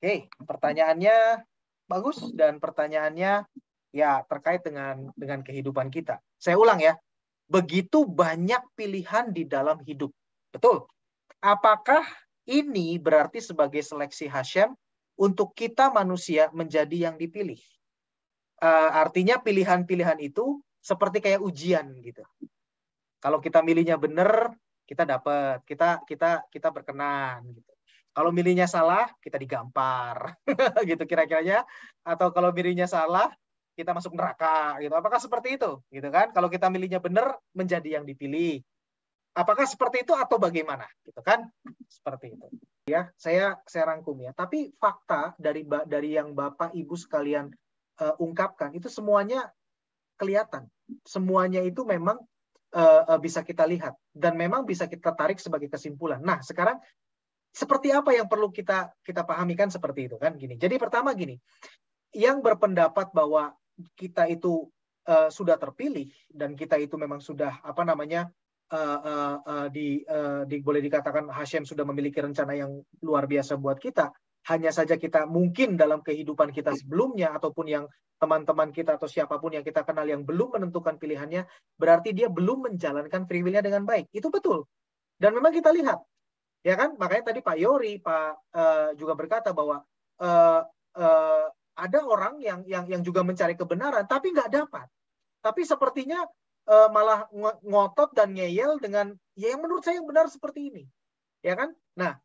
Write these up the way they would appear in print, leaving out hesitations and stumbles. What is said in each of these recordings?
Oke, pertanyaannya bagus dan pertanyaannya ya terkait dengan kehidupan kita. Saya ulang ya, begitu banyak pilihan di dalam hidup. Betul. Apakah ini berarti sebagai seleksi Hashem untuk kita manusia menjadi yang dipilih? Artinya pilihan-pilihan itu seperti kayak ujian gitu. Kalau kita milihnya benar, kita dapat, kita berkenan gitu. Kalau milihnya salah, kita digampar. Gitu kira-kiranya. Atau kalau milihnya salah, kita masuk neraka gitu. Apakah seperti itu? Gitu kan? Kalau kita milihnya benar, menjadi yang dipilih. Apakah seperti itu atau bagaimana? Gitu kan? Seperti itu. Ya, saya rangkum ya. Tapi fakta dari yang Bapak Ibu sekalian ungkapkan itu semuanya kelihatan. Semuanya itu memang bisa kita lihat dan memang bisa kita tarik sebagai kesimpulan. Nah, sekarang seperti apa yang perlu kita pahami kan seperti itu kan gini. Jadi pertama gini, yang berpendapat bahwa kita itu sudah terpilih dan kita itu memang sudah apa namanya boleh dikatakan Hashem sudah memiliki rencana yang luar biasa buat kita. Hanya saja kita mungkin dalam kehidupan kita sebelumnya ataupun yang teman-teman kita atau siapapun yang kita kenal yang belum menentukan pilihannya, berarti dia belum menjalankan free will-nya dengan baik. Itu betul. Dan memang kita lihat, ya kan? Makanya tadi Pak Yori, Pak juga berkata bahwa ada orang yang juga mencari kebenaran, tapi nggak dapat. Tapi sepertinya malah ngotot dan ngeyel dengan ya yang menurut saya yang benar seperti ini, ya kan? Nah,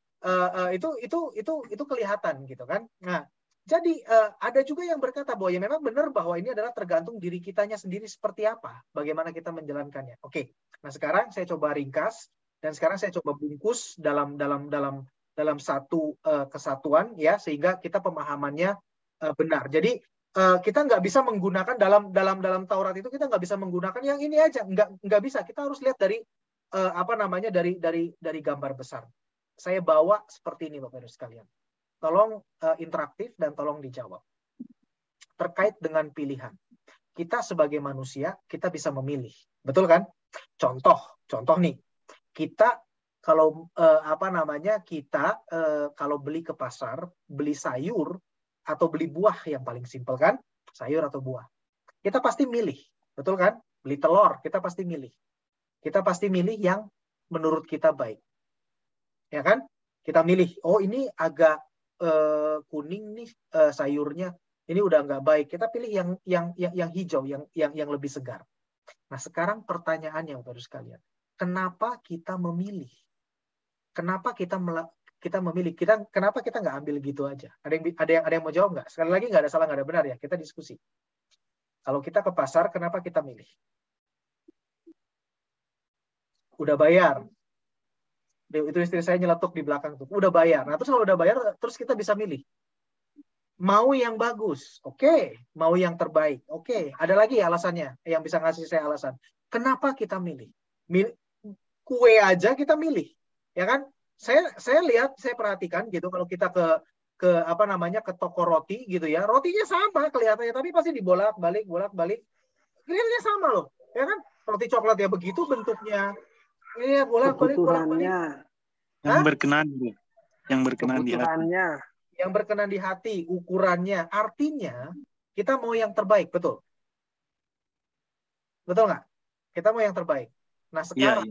itu kelihatan gitu kan. Nah, jadi ada juga yang berkata bahwa ya memang benar bahwa ini adalah tergantung diri kitanya sendiri seperti apa, bagaimana kita menjalankannya. Oke. Nah, sekarang saya coba ringkas dan sekarang saya coba bungkus dalam satu kesatuan ya sehingga kita pemahamannya benar. Jadi kita nggak bisa menggunakan dalam Taurat itu kita nggak bisa menggunakan yang ini aja, nggak bisa. Kita harus lihat dari apa namanya dari gambar besar. Saya bawa seperti ini Bapak Ibu sekalian. Tolong interaktif dan tolong dijawab. Terkait dengan pilihan. Kita sebagai manusia, kita bisa memilih. Betul kan? Contoh nih. Kita kalau apa namanya? Kita kalau beli ke pasar, beli sayur atau beli buah yang paling simpel kan? Sayur atau buah. Kita pasti milih. Betul kan? Beli telur, kita pasti milih. Kita pasti milih yang menurut kita baik. Ya kan? Kita milih, oh ini agak kuning nih sayurnya, ini udah nggak baik. Kita pilih yang hijau, yang lebih segar. Nah sekarang pertanyaannya Bapak sekalian, kenapa kita memilih? Kenapa kita memilih? Kenapa kita nggak ambil gitu aja? Ada yang mau jawab nggak? Sekali lagi nggak ada salah nggak ada benar ya. Kita diskusi. Kalau kita ke pasar, kenapa kita milih? Udah bayar. Itu istri saya nyeletuk di belakang tuh. Udah bayar. Nah, terus kalau udah bayar, terus kita bisa milih. Mau yang bagus. Oke. Mau yang terbaik. Oke. Ada lagi alasannya yang bisa ngasih saya alasan. Kenapa kita milih? Kue aja kita milih. Ya kan? Saya lihat, saya perhatikan gitu kalau kita ke apa namanya ke toko roti gitu ya. Rotinya sama kelihatannya tapi pasti dibolak-balik. Kelihatannya sama loh. Ya kan? Roti coklat ya begitu bentuknya. Iya, bolak-balik. Yang berkenan, yang berkenan di hati. Yang berkenan di hati, ukurannya. Artinya, kita mau yang terbaik, betul? Betul nggak? Kita mau yang terbaik. Nah, sekarang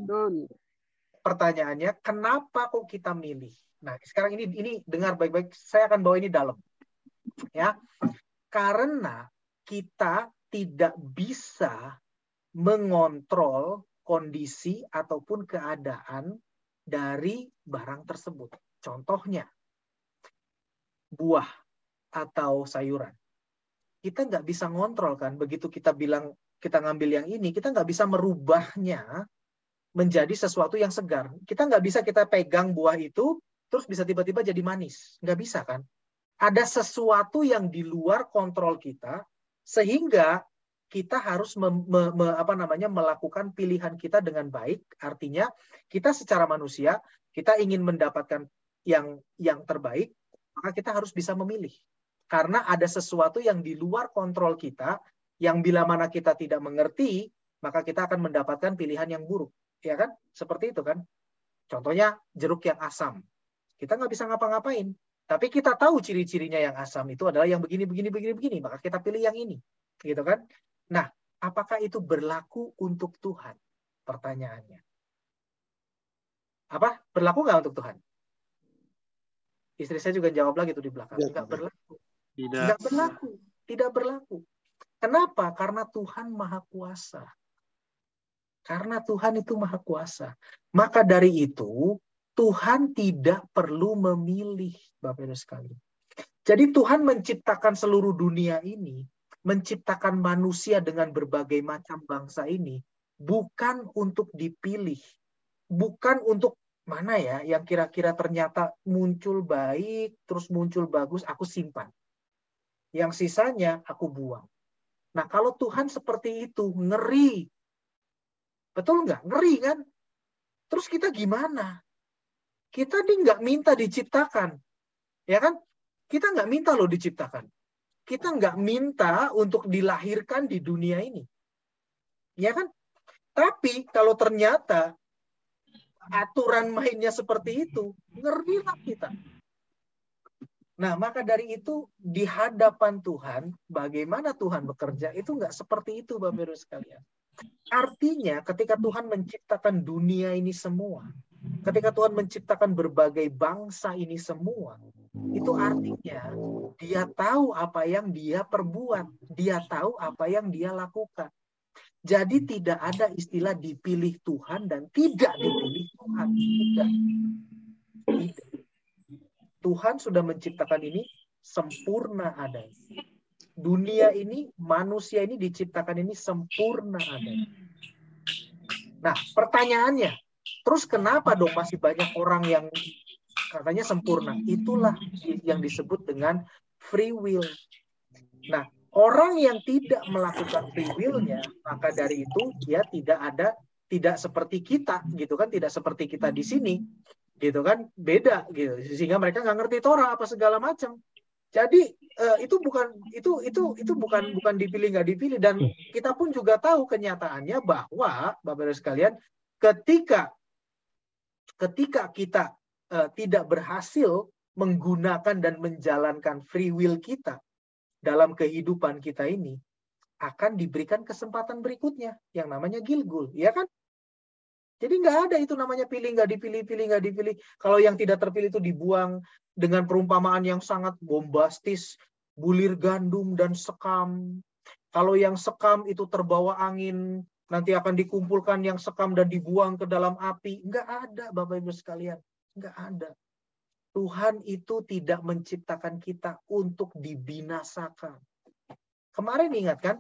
pertanyaannya, kenapa kok kita milih? Nah, sekarang ini dengar baik-baik, saya akan bawa ini dalam. Ya. Karena kita tidak bisa mengontrol kondisi ataupun keadaan dari barang tersebut. Contohnya, buah atau sayuran. Kita nggak bisa ngontrol kan, begitu kita bilang kita ngambil yang ini, kita nggak bisa merubahnya menjadi sesuatu yang segar. Kita nggak bisa kita pegang buah itu, terus bisa tiba-tiba jadi manis. Nggak bisa kan? Ada sesuatu yang di luar kontrol kita, sehingga kita harus melakukan pilihan kita dengan baik. Artinya kita secara manusia kita ingin mendapatkan yang terbaik, maka kita harus bisa memilih. Karena ada sesuatu yang di luar kontrol kita, yang bila mana kita tidak mengerti, maka kita akan mendapatkan pilihan yang buruk, ya kan? Seperti itu kan? Contohnya jeruk yang asam, kita nggak bisa ngapa-ngapain. Tapi kita tahu ciri-cirinya yang asam itu adalah yang begini, begini, begini, begini. Maka kita pilih yang ini. Gitu kan? Nah, apakah itu berlaku untuk Tuhan? Pertanyaannya. Apa? Berlaku nggak untuk Tuhan? Istri saya juga jawab lagi tuh di belakang. Nggak berlaku. Tidak. Nggak berlaku. Tidak berlaku. Kenapa? Karena Tuhan Maha Kuasa. Karena Tuhan itu Maha Kuasa. Maka dari itu, Tuhan tidak perlu memilih, Bapak Ibu sekalian. Jadi Tuhan menciptakan seluruh dunia ini, menciptakan manusia dengan berbagai macam bangsa ini, bukan untuk dipilih. Bukan untuk mana ya yang kira-kira ternyata muncul baik, terus muncul bagus, aku simpan. Yang sisanya aku buang. Nah kalau Tuhan seperti itu, ngeri. Betul nggak? Ngeri kan? Terus kita gimana? Kita nggak minta diciptakan. Ya kan? Kita nggak minta loh diciptakan. Kita nggak minta untuk dilahirkan di dunia ini. Ya kan? Tapi kalau ternyata aturan mainnya seperti itu, ngerilah kita. Nah, maka dari itu di hadapan Tuhan, bagaimana Tuhan bekerja, itu nggak seperti itu, Bapak Ibu sekalian. Artinya ketika Tuhan menciptakan dunia ini semua, ketika Tuhan menciptakan berbagai bangsa ini semua, itu artinya dia tahu apa yang dia perbuat, dia tahu apa yang dia lakukan. Jadi tidak ada istilah dipilih Tuhan dan tidak dipilih Tuhan. Tidak. Tuhan sudah menciptakan ini sempurna adanya. Dunia ini, manusia ini diciptakan ini sempurna adanya. Nah, pertanyaannya, terus kenapa dong masih banyak orang yang katanya sempurna? Itulah yang disebut dengan free will. Nah, orang yang tidak melakukan free will-nya, maka dari itu dia tidak seperti kita, gitu kan? Tidak seperti kita di sini, gitu kan? Beda, gitu. Sehingga mereka nggak ngerti Torah apa segala macam. Jadi itu bukan dipilih nggak dipilih, dan kita pun juga tahu kenyataannya bahwa Bapak Ibu sekalian, ketika kita tidak berhasil menggunakan dan menjalankan free will kita dalam kehidupan kita ini, akan diberikan kesempatan berikutnya yang namanya Gilgul, ya kan? Jadi nggak ada itu namanya pilih nggak dipilih, pilih nggak dipilih. Kalau yang tidak terpilih itu dibuang dengan perumpamaan yang sangat bombastis, bulir gandum dan sekam. Kalau yang sekam itu terbawa angin, nanti akan dikumpulkan yang sekam dan dibuang ke dalam api. Nggak ada, Bapak Ibu sekalian. Nggak ada. Tuhan itu tidak menciptakan kita untuk dibinasakan. Kemarin ingat kan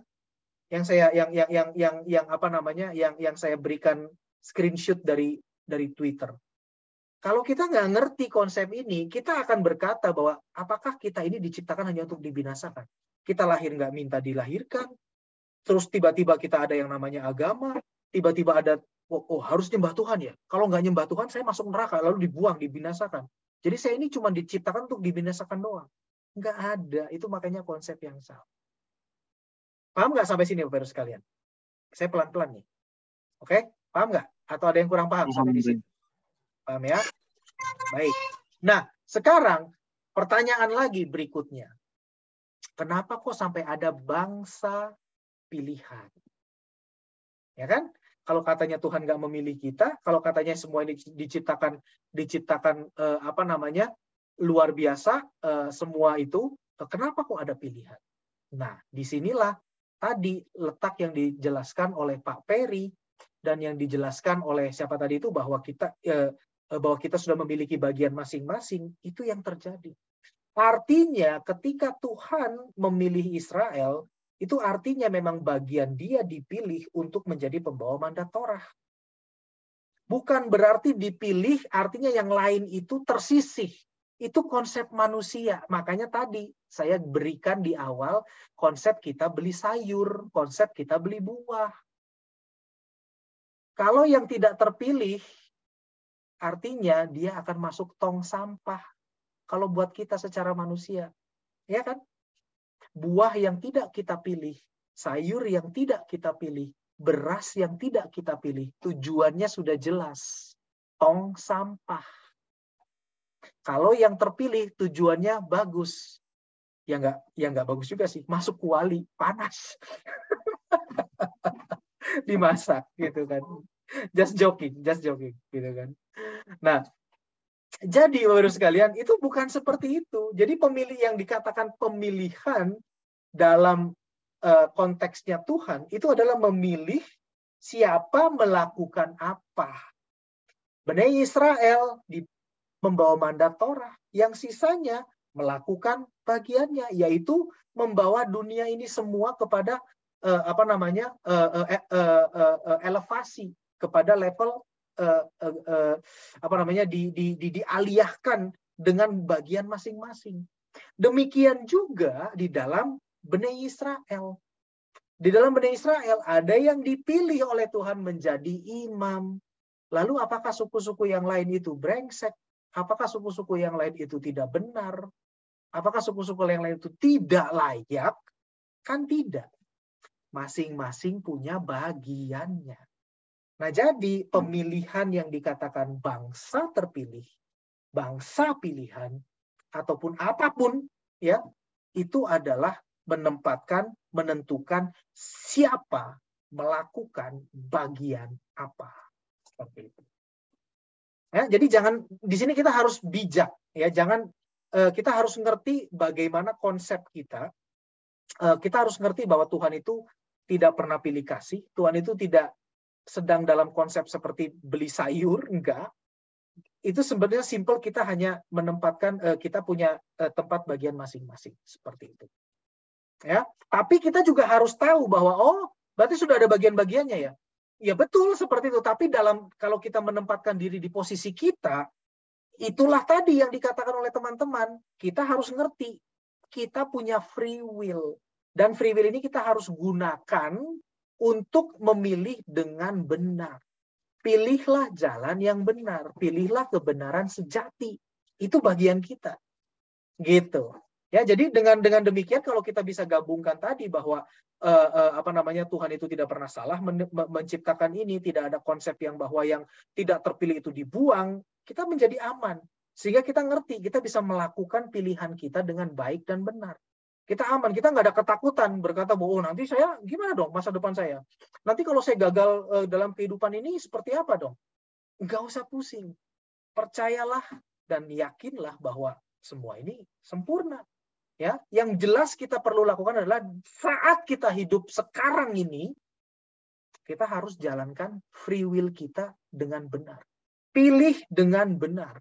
yang saya yang saya berikan screenshot dari Twitter. Kalau kita nggak ngerti konsep ini, kita akan berkata bahwa apakah kita ini diciptakan hanya untuk dibinasakan? Kita lahir nggak minta dilahirkan, terus tiba-tiba kita ada yang namanya agama, tiba-tiba ada harus nyembah Tuhan ya. Kalau nggak nyembah Tuhan, saya masuk neraka, lalu dibuang, dibinasakan. Jadi saya ini cuma diciptakan untuk dibinasakan doang. Nggak ada, itu makanya konsep yang salah. Paham nggak sampai sini, Bapak sekalian? Saya pelan-pelan nih. Oke? Paham nggak? Atau ada yang kurang paham sampai di sini? Paham ya? Baik. Nah, sekarang pertanyaan lagi berikutnya. Kenapa kok sampai ada bangsa pilihan? Ya kan? Kalau katanya Tuhan nggak memilih kita, kalau katanya semua ini diciptakan luar biasa, semua itu, kenapa kok ada pilihan? Nah, disinilah tadi letak yang dijelaskan oleh Pak Peri dan yang dijelaskan oleh siapa tadi itu bahwa kita sudah memiliki bagian masing-masing, itu yang terjadi. Artinya ketika Tuhan memilih Israel, itu artinya memang bagian dia dipilih untuk menjadi pembawa mandat Torah. Bukan berarti dipilih artinya yang lain itu tersisih. Itu konsep manusia. Makanya tadi saya berikan di awal konsep kita beli sayur, konsep kita beli buah. Kalau yang tidak terpilih, artinya dia akan masuk tong sampah. Kalau buat kita secara manusia. Ya kan? Buah yang tidak kita pilih, sayur yang tidak kita pilih, beras yang tidak kita pilih, tujuannya sudah jelas. Tong sampah. Kalau yang terpilih tujuannya bagus, ya nggak bagus juga sih. Masuk kuali, panas. Dimasak gitu kan. Just joking gitu kan. Nah, jadi Bapak-Ibu sekalian, itu bukan seperti itu. Jadi pemilih yang dikatakan pemilihan dalam konteksnya Tuhan itu adalah memilih siapa melakukan apa. Bani Israel membawa mandat Torah, yang sisanya melakukan bagiannya, yaitu membawa dunia ini semua kepada elevasi, kepada level dialihkan dengan bagian masing-masing. Demikian juga di dalam Bani Israel. Di dalam Bani Israel ada yang dipilih oleh Tuhan menjadi imam. Lalu apakah suku-suku yang lain itu brengsek? Apakah suku-suku yang lain itu tidak benar? Apakah suku-suku yang lain itu tidak layak? Kan tidak. Masing-masing punya bagiannya. Nah, jadi pemilihan yang dikatakan bangsa terpilih, bangsa pilihan, ataupun apapun, ya, itu adalah menentukan siapa melakukan bagian apa. Seperti itu. Ya, jadi jangan di sini kita harus bijak, ya, jangan kita harus ngerti bagaimana konsep kita. Kita harus ngerti bahwa Tuhan itu tidak pernah pilih kasih. Tuhan itu tidak sedang dalam konsep seperti beli sayur, enggak. Itu sebenarnya simple, kita hanya menempatkan kita punya tempat bagian masing-masing seperti itu. Ya, tapi kita juga harus tahu bahwa berarti sudah ada bagian-bagiannya ya. Ya betul seperti itu, tapi kalau kita menempatkan diri di posisi kita, itulah tadi yang dikatakan oleh teman-teman, kita harus ngerti, kita punya free will. Dan free will ini kita harus gunakan untuk memilih dengan benar. Pilihlah jalan yang benar, pilihlah kebenaran sejati. Itu bagian kita. Gitu. Ya, jadi dengan demikian kalau kita bisa gabungkan tadi bahwa Tuhan itu tidak pernah salah menciptakan ini, tidak ada konsep yang bahwa yang tidak terpilih itu dibuang, kita menjadi aman. Sehingga kita ngerti, kita bisa melakukan pilihan kita dengan baik dan benar. Kita aman, kita nggak ada ketakutan berkata bahwa nanti saya gimana dong masa depan saya? Nanti kalau saya gagal dalam kehidupan ini seperti apa dong? Nggak usah pusing. Percayalah dan yakinlah bahwa semua ini sempurna. Ya, yang jelas kita perlu lakukan adalah saat kita hidup sekarang ini, kita harus jalankan free will kita dengan benar. Pilih dengan benar.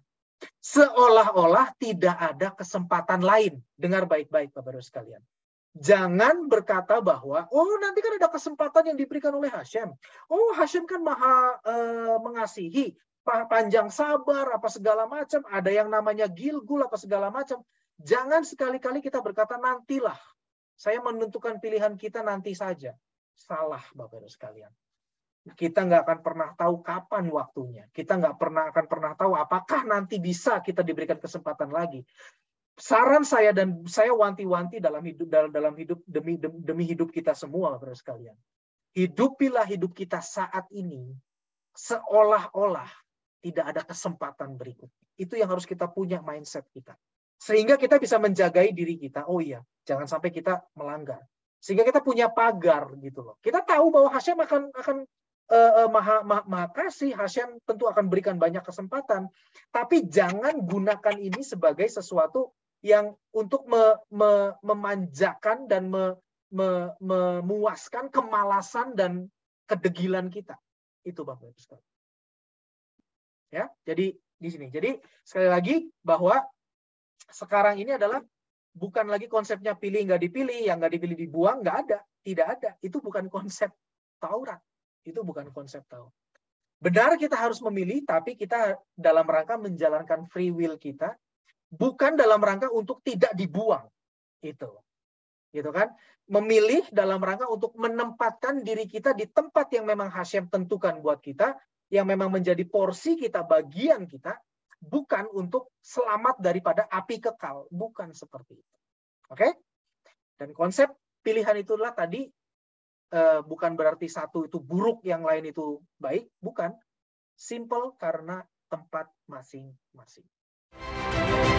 Seolah-olah tidak ada kesempatan lain. Dengar baik-baik Bapak-Ibu sekalian. Jangan berkata bahwa, nanti kan ada kesempatan yang diberikan oleh Hashem. Hashem kan maha mengasihi, panjang sabar, apa segala macam. Ada yang namanya Gilgul, apa segala macam. Jangan sekali-kali kita berkata nantilah. Saya menentukan pilihan kita nanti saja. Salah Bapak-Ibu sekalian. Kita nggak akan pernah tahu kapan waktunya. Kita nggak akan pernah tahu apakah nanti bisa kita diberikan kesempatan lagi. Saran saya dan saya wanti-wanti dalam hidup demi hidup kita semua Bapak-Ibu sekalian. Hidupilah hidup kita saat ini seolah-olah tidak ada kesempatan berikutnya. Itu yang harus kita punya mindset kita. Sehingga kita bisa menjagai diri kita. Oh iya, jangan sampai kita melanggar. Sehingga kita punya pagar gitu loh. Kita tahu bahwa Hashem akan maha kasih, Hashem tentu akan berikan banyak kesempatan. Tapi jangan gunakan ini sebagai sesuatu yang untuk memanjakan dan memuaskan kemalasan dan kedegilan kita. Itu Bapak Ibu sekalian. Ya, jadi di sini. Jadi sekali lagi bahwa sekarang ini adalah bukan lagi konsepnya pilih nggak dipilih, yang nggak dipilih dibuang, nggak ada, tidak ada. Itu bukan konsep Taurat. Itu bukan konsep Taurat. Benar kita harus memilih, tapi kita dalam rangka menjalankan free will kita, bukan dalam rangka untuk tidak dibuang. Itu. Gitu kan? Memilih dalam rangka untuk menempatkan diri kita di tempat yang memang Hashem tentukan buat kita, yang memang menjadi porsi kita, bagian kita, bukan untuk selamat daripada api kekal. Bukan seperti itu. Oke? Dan konsep pilihan itulah tadi bukan berarti satu itu buruk, yang lain itu baik. Bukan. Simple karena tempat masing-masing. Tuhan.